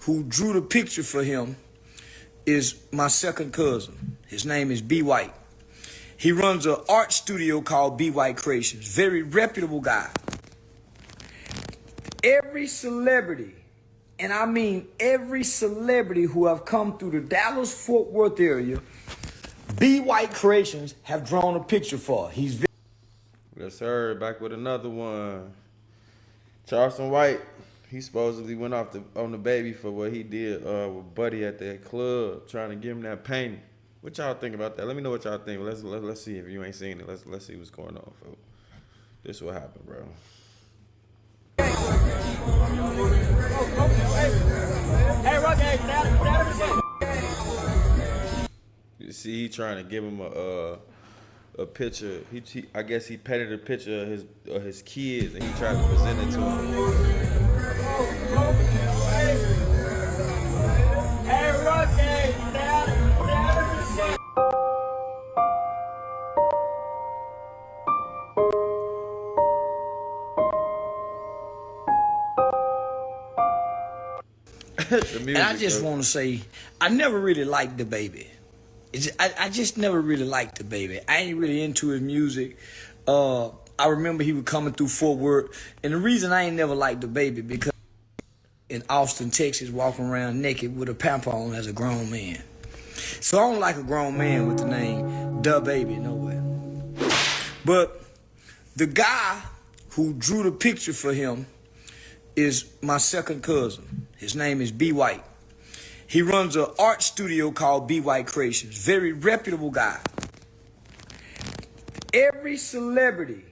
who drew the picture for him is my second cousin. His name is B. White. He runs an art studio called B. White Creations. Very reputable guy. Every celebrity, and I mean every celebrity who have come through the Dallas-Fort Worth area, B. White Creations have drawn a picture for. He's Yes, sir. Back with another one. Charleston White. He supposedly went off on DaBaby for what he did with Buddy at that club, trying to give him that painting. What y'all think about that? Let me know what y'all think. Let's see if you ain't seen it. Let's see what's going on, folks. This is what happened, bro. You see, he trying to give him a picture. I guess he painted a picture of his kids, and he tried to present it to him. And I just want to say, I never really liked DaBaby. I just never really liked DaBaby. I ain't really into his music. I remember he was coming through Fort Worth, and the reason I ain't never liked DaBaby because in Austin, Texas, walking around naked with a pamper on as a grown man. So I don't like a grown man with the name DaBaby nowhere. But the guy who drew the picture for him is my second cousin. His name is B. White. He runs an art studio called B. White Creations. Very reputable guy. Every celebrity,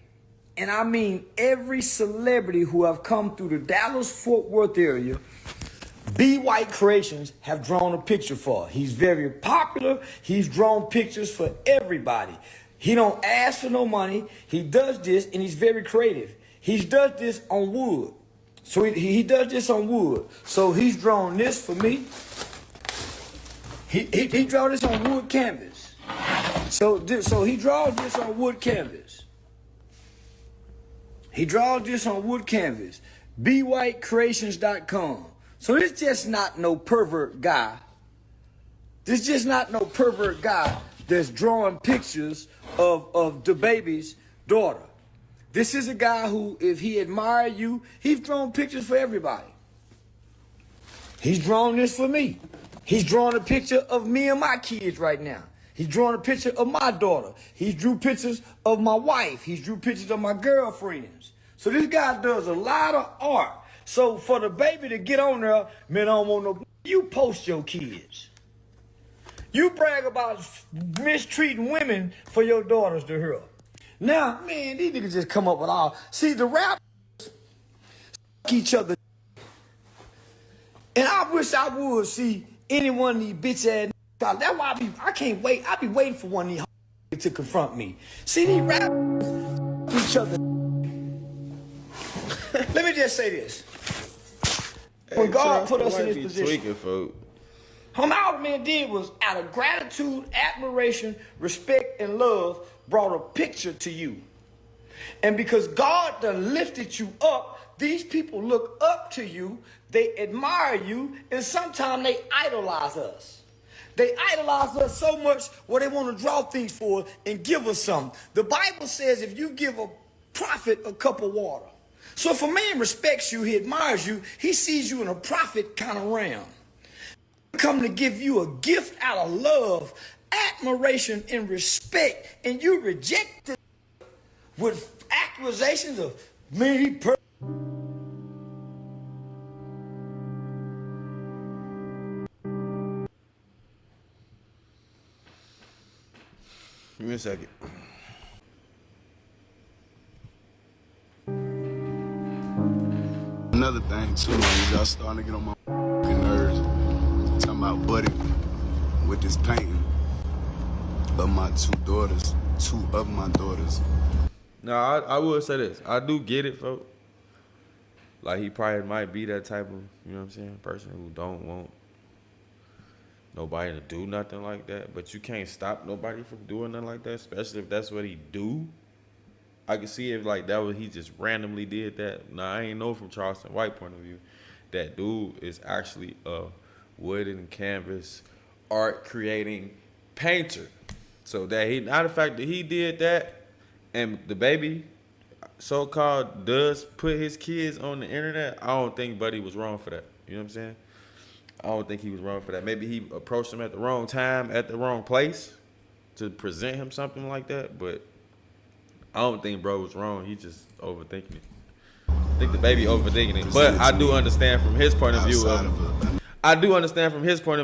and I mean every celebrity who have come through the Dallas-Fort Worth area, B. White Creations have drawn a picture for. He's very popular. He's drawn pictures for everybody. He don't ask for no money. He does this, and he's very creative. He does this on wood. So he does this on wood. So he's drawn this for me. He draw this on wood canvas. So he draws this on wood canvas. He draws this on wood canvas. BWhiteCreations.com. So it's just not no pervert guy. This just not no pervert guy that's drawing pictures of DaBaby's daughter. This is a guy who, if he admired you, he's drawn pictures for everybody. He's drawn this for me. He's drawing a picture of me and my kids right now. He's drawing a picture of my daughter. He drew pictures of my wife. He drew pictures of my girlfriends. So this guy does a lot of art. So for DaBaby to get on there, man, I don't want no. You post your kids. You brag about mistreating women for your daughters to hear. Now, man, these niggas just come up with all. See, the rappers each other. And I wish I would see any one of these bitch ass niggas. That's why I can't wait. I be waiting for one of these to confront me. See, these rappers each other. Let me just say this. When God put us in this position, all the man did was, out of gratitude, admiration, respect, and love, brought a picture to you. And because God done lifted you up, these people look up to you, they admire you, and sometimes they idolize us. They idolize us so much where they want to draw things for us and give us something. The Bible says if you give a prophet a cup of water. So if a man respects you, he admires you, he sees you in a prophet kind of realm. Come to give you a gift out of love, admiration, and respect, and you reject it with accusations of me. Give me a second. Another thing too, man, y'all starting to get on my nerves. Talking about Buddy with this painting of my two of my daughters. Now, I will say this. I do get it, folks. Like, he probably might be that type of, you know what I'm saying, person who don't want nobody to do nothing like that. But you can't stop nobody from doing nothing like that, especially if that's what he do. I can see if, like, that was he just randomly did that. Now, I ain't know from Charleston White point of view that dude is actually a wooden canvas art creating painter. So that he, not the fact that he did that, and DaBaby so-called does put his kids on the internet, I don't think Buddy was wrong for that. You know what I'm saying? I don't think he was wrong for that. Maybe he approached him at the wrong time, at the wrong place to present him something like that, but I don't think bro was wrong. He just overthinking it. I think DaBaby overthinking it. But I do understand from his point of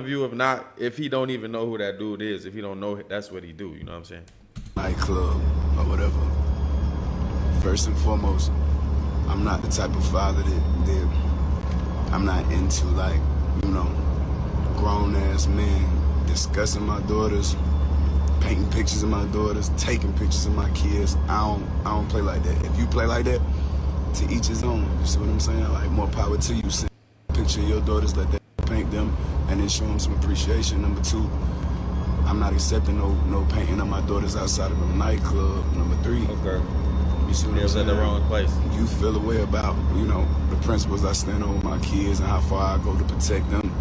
view of not, if he don't even know who that dude is, if he don't know that's what he do, you know what I'm saying? Nightclub or whatever. First and foremost, I'm not the type of father that I'm not into, like, you know, grown ass men discussing my daughters, painting pictures of my daughters, taking pictures of my kids. I don't play like that. If you play like that, to each his own. You see what I'm saying? Like, more power to you. Send a picture of your daughters, let that paint them, and then show them some appreciation. Number two, I'm not accepting no painting of my daughters outside of a nightclub. Number three, Okay. you see what I'm saying? In the wrong place. You feel a way about, you know, the principles I stand on with my kids and how far I go to protect them.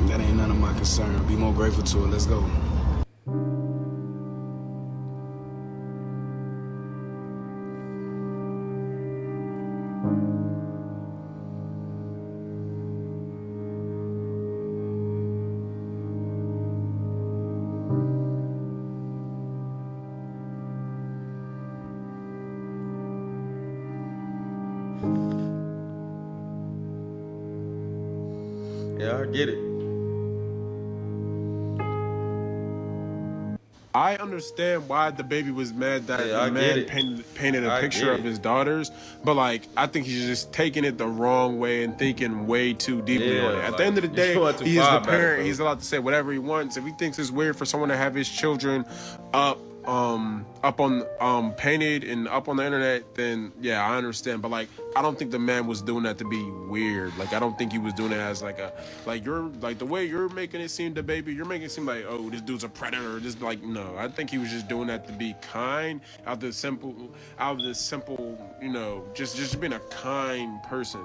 That ain't none of my concern. Be more grateful to it. Let's go. Yeah, I get it. I understand why DaBaby was mad that the man painted a picture of his daughters, but like I think he's just taking it the wrong way and thinking way too deeply on it. At the end of the day, he is the parent. He's allowed to say whatever he wants. If he thinks it's weird for someone to have his children up on painted and up on the internet, then yeah, I understand. But like, I don't think the man was doing that to be weird. Like, I don't think he was doing it as like you're like the way you're making it seem, DaBaby, you're making it seem like, oh, this dude's a predator. Just like, no, I think he was just doing that to be kind, out of the simple, you know, just being a kind person.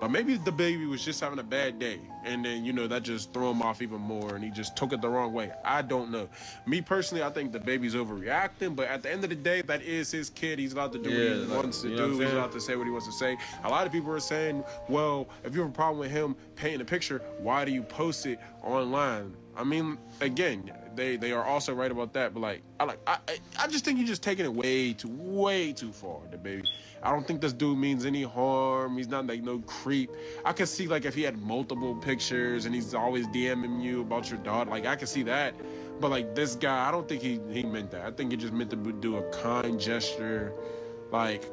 But maybe DaBaby was just having a bad day, and then, you know, that just threw him off even more, and he just took it the wrong way. I don't know. Me personally, I think DaBaby's overreacting, but at the end of the day, that is his kid. He's allowed to do what he wants to do. He's allowed to say what he wants to say. A lot of people are saying, well, if you have a problem with him painting a picture, why do you post it online? I mean, again, they are also right about that, but like I just think you're just taking it way too far, DaBaby. I don't think this dude means any harm. He's not like no creep. I could see like if he had multiple pictures and he's always DMing you about your daughter, like I could see that. But like this guy, I don't think he meant that. I think he just meant to do a kind gesture. Like,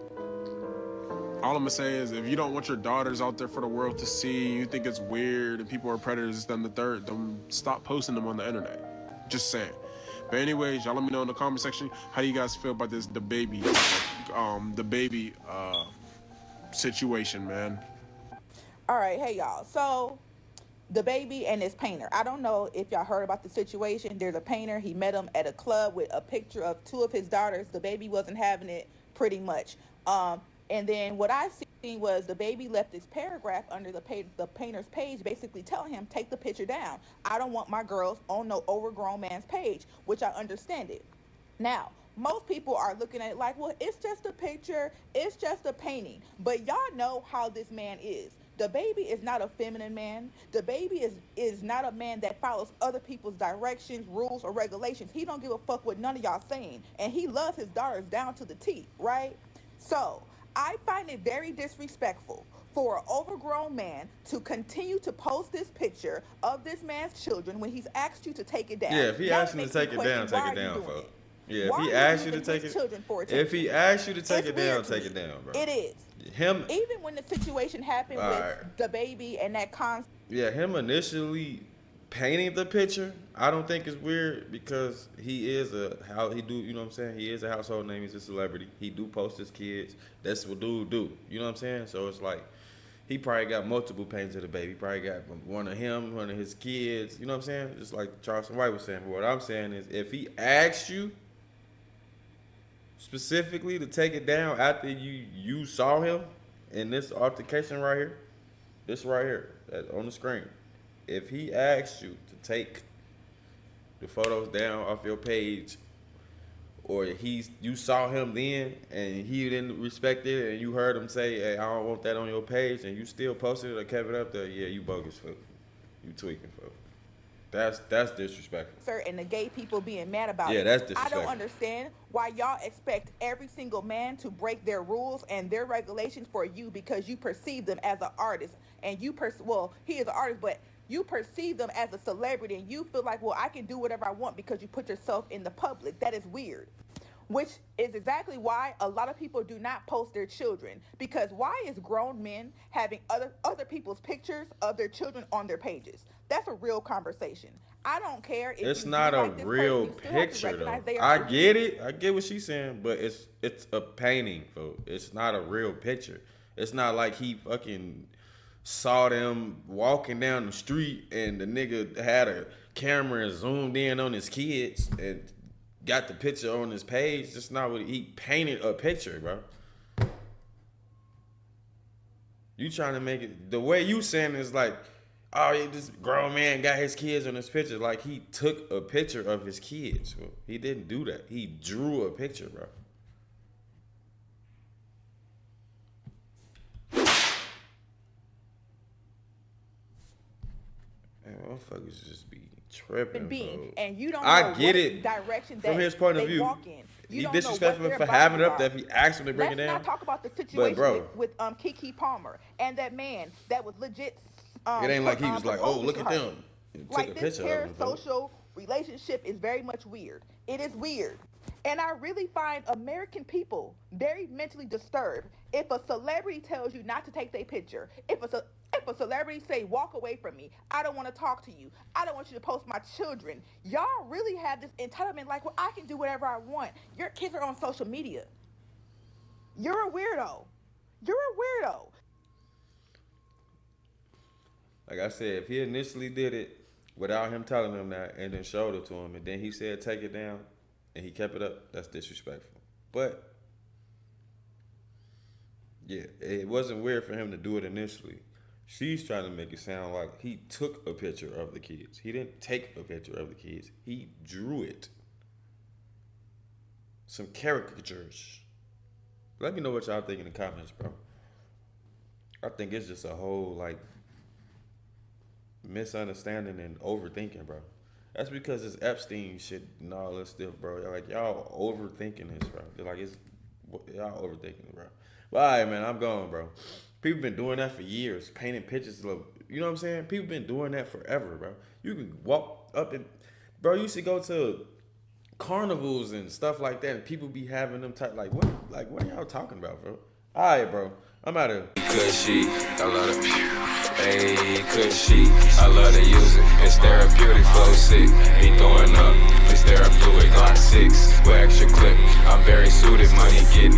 all I'm gonna say is, if you don't want your daughters out there for the world to see, you think it's weird and people are predators, then then stop posting them on the internet. Just saying. But anyways, y'all let me know in the comment section, how do you guys feel about this DaBaby situation, man? All right, hey y'all. So DaBaby and this painter. I don't know if y'all heard about the situation. There's a painter. He met him at a club with a picture of two of his daughters. DaBaby wasn't having it, pretty much. And then what I seen was DaBaby left this paragraph under the painter's page, basically telling him, take the picture down. I don't want my girls on no overgrown man's page, which I understand it. Now, most people are looking at it like, well, it's just a picture, it's just a painting. But y'all know how this man is. DaBaby is not a feminine man. DaBaby is not a man that follows other people's directions, rules, or regulations. He don't give a fuck what none of y'all saying. And he loves his daughters down to the T, right? So I find it very disrespectful for an overgrown man to continue to post this picture of this man's children when he's asked you to take it down. Yeah, if he asks you to take it down, folks. Yeah, if he asks you to take it, if he asks you to take it down, take it down, bro. It is. Him. Even when the situation happened with DaBaby and that Yeah, him initially painting the picture, I don't think it's weird, because he is you know what I'm saying? He is a household name. He's a celebrity. He do post his kids. That's what dude do. You know what I'm saying? So it's like, he probably got multiple paintings of DaBaby. He probably got one of him, one of his kids. You know what I'm saying? Just like Charleston White was saying. But what I'm saying is, if he asks you specifically to take it down after you saw him in this altercation right here, This right here on the screen. If he asks you to take the photos down off your page, or you saw him then and he didn't respect it, and you heard him say, "Hey, I don't want that on your page," and you still posted it or kept it up there, yeah, you bogus, fool. You tweaking, fool. That's disrespectful. Sir, and the gay people being mad about it. Yeah, that's disrespectful. I don't understand why y'all expect every single man to break their rules and their regulations for you because you perceive them as an artist. And he is an artist, but you perceive them as a celebrity and you feel like, well, I can do whatever I want because you put yourself in the public. That is weird. Which is exactly why a lot of people do not post their children. Because why is grown men having other people's pictures of their children on their pages? That's a real conversation. I don't care if it's not a real picture though. I get it. I get what she's saying, but it's a painting, folks. It's not a real picture. It's not like he fucking saw them walking down the street and the nigga had a camera and zoomed in on his kids and got the picture on his page. That's not what he painted a picture, bro. You trying to make it the way you saying is like, oh, this grown man got his kids on his picture. Like he took a picture of his kids. Bro. He didn't do that. He drew a picture, bro. Man, motherfuckers just be tripping, bro. And you don't know I get it. Direction from his point of view. Walk in. He disrespectful for having it up there. If he asked him to bring it down. Let's not talk about the situation with Keke Palmer and that man that was legit. It ain't like he was like, oh, look at them. Like a this parasocial relationship is very much weird. It is weird. And I really find American people very mentally disturbed if a celebrity tells you not to take their picture. If a celebrity say, walk away from me, I don't want to talk to you, I don't want you to post my children. Y'all really have this entitlement like, well, I can do whatever I want. Your kids are on social media. You're a weirdo. You're a weirdo. Like I said, if he initially did it without him telling him that and then showed it to him and then he said take it down and he kept it up, that's disrespectful. But, yeah, it wasn't weird for him to do it initially. She's trying to make it sound like he took a picture of the kids. He didn't take a picture of the kids. He drew it. Some caricatures. Let me know what y'all think in the comments, bro. I think it's just a whole, like, misunderstanding and overthinking, bro. That's because it's Epstein shit and all this stuff, bro. Like, y'all overthinking this, bro. Like, y'all overthinking it, bro. But all right, man, I'm going, bro. People been doing that for years, painting pictures of, you know what I'm saying? People been doing that forever, bro. You can walk up and, bro, you should go to carnivals and stuff like that, and people be having them type, what are y'all talking about, bro? All right, bro. I'm out of here. Cushy, I love it. Hey, cushy, I love to use it. It's therapeutic, flow sick. Be throwing up. It's therapeutic, Glock 6 with extra clip. I'm very suited, money getting.